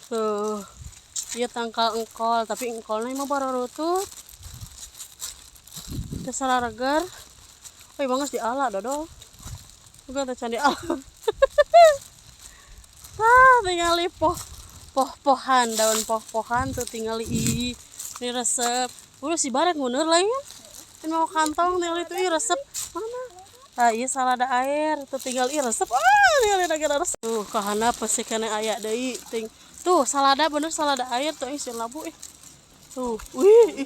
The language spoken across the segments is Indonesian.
Tuh. Ieu tangkal engkol, tapi engkolna mah barorotut. Teu sarareger. Oi banges di ala dodol. Juga teh can di ala. Tah tingali poh-pohan, daun poh-pohan tuh tingali ini resep. Udah si barek nguneur lain. Ini mau kantong tingali tuh resep. Mana? Nah, iya salada air tuh tinggal resep. Tingali negara resep. Tuh kahana pasti kena aya deui ting. Tuh salada bener salada air tuh sieun labu Tuh. Wih,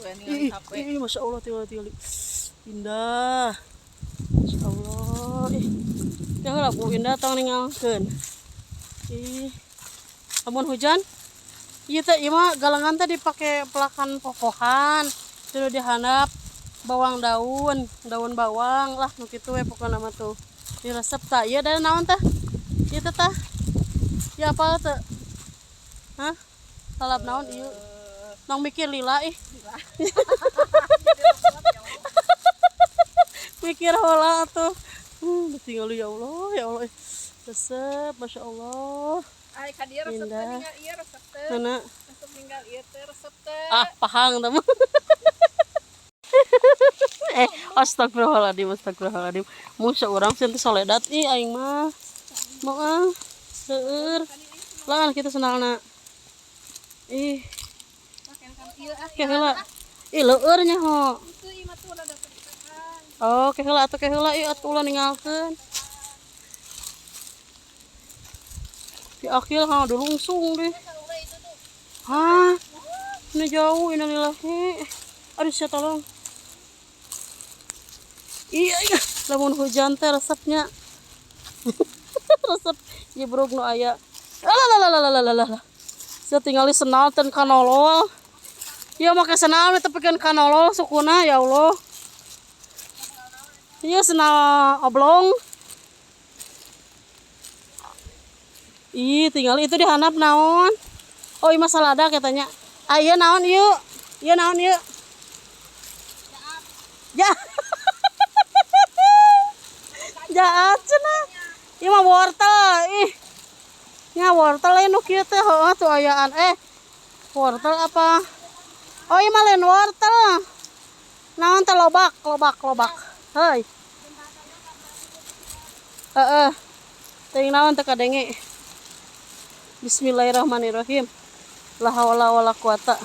Masya Allah tingali. Indah. Masya Allah. Jangan labu indah tong ningalkeun. Lamun hujan ieu teh ieu mah galengan teh dipake pelakan popohan terus dihandap bawang daun bawang lah nu kitu we pokona mah tuh diresep tah ieu da naon teh ieu teh tah ieu apa teh hah salap naon ieu nong mikir lila mikir heula atuh tinggal ya Allah resep Masya Allah. Ay kadia resep teh ninggal ieu resep teh. Mana? Resep ninggal ieu teh resep teh. Pahang teman. Astagfirullahaladzim. Musa orang sih soledat aing mah. Mau seueur. Lah kita senalna. Keheula. Leueur nya ho. Itu imah tuh udah dapat ikan. Oh, keheula atuh ulah ningalkeun. Di akhir dulu langsung deh. Hah? Ini jauh, ini lillahi. Aduh, saya tolong. Iya. Lamun hujan teh resepnya. Resep nyebrog nu aya. Lalalalalalalalalala. Saya tinggali senal ten kanolol. Iya make senal teh pikeun kanolol sukuna ya Allah. Iya senal oblong. Tinggal itu dihandap naon? Oh, ini salada katanya. Iya naon yuk? Iya naon yuk? Ya. Jaat cenah. Ieu mah wortel. Nya wortel lain nu kieu teh heueuh tuh ayaan. Wortel apa? Oh, ieu mah lain wortel. Naon teh lobak. Heuy. Teuing naon teh kadenge. Bismillahirrahmanirrahim. La haula wala quwata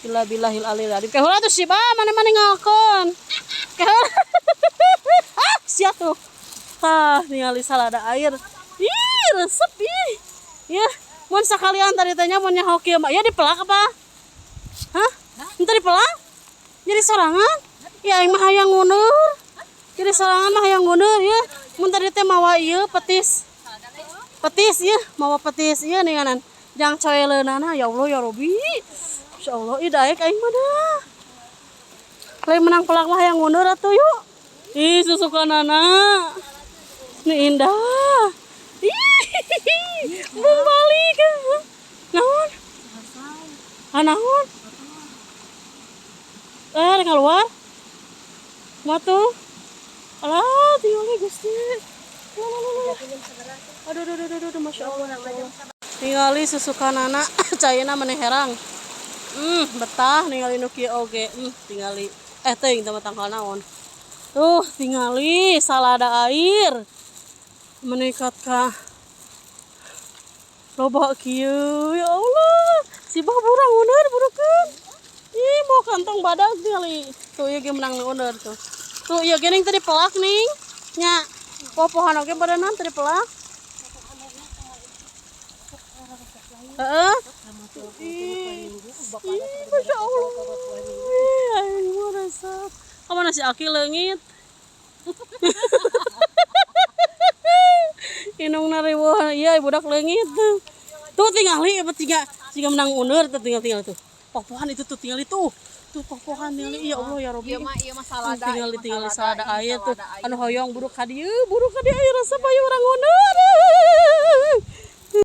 illa billahil aliyil azim. Keheula tuh si ba mana ninggalkeun. Keheula. Sia tuh. Ningali salada air. Resep Ya, mun sakalian tadi tanya mun nyaho kieu mah. Ya dipelak apa? Hah? Henteu dipelak? Jadi sorangan? Ya aing mah hayang nguneur. Jadi sorangan mah hayang nguneur ya. Mun tadi teh mawa ieu petis ya, mawa petis iya ninganan jang coeleunana ya Allah ya Robbi insyaallah daek aing mah dah lain menang pelak mah yang ngundur atuh yuk susukanana ini indah belum balik naon naon keluar mah tuh alah tinggal Gusti Aduh, Masya Allah. Ningali susukanana cayeuna maneh herang. Betah ningali nu kieu oge. Tingali teuing teh tangkal naon. Tuh, tingali salada air. Meningkat ka loba kieu. Ya Allah. Si bah burang uneur burukeun. Mau kantong badag tingali. Tuh ieu ge menang uneur tuh. Tuh ieu geuning teh dipelak ning. Nya popohan oge badanna teh dipelak. Masya Allah. Aing mau resep. Kamu nasi aki leungit. Inung nariweuh ieu budak leungit. Tuh tingali tiga menang uneur tuh tinggal tuh. Popohan itu tuh tinggal itu. Tuh popohan tinggali ya Allah ya Robbi. Ieu mah salada. Tinggal salada air tuh. Anu hoyong buruk ka dieu air resep aya urang uneur.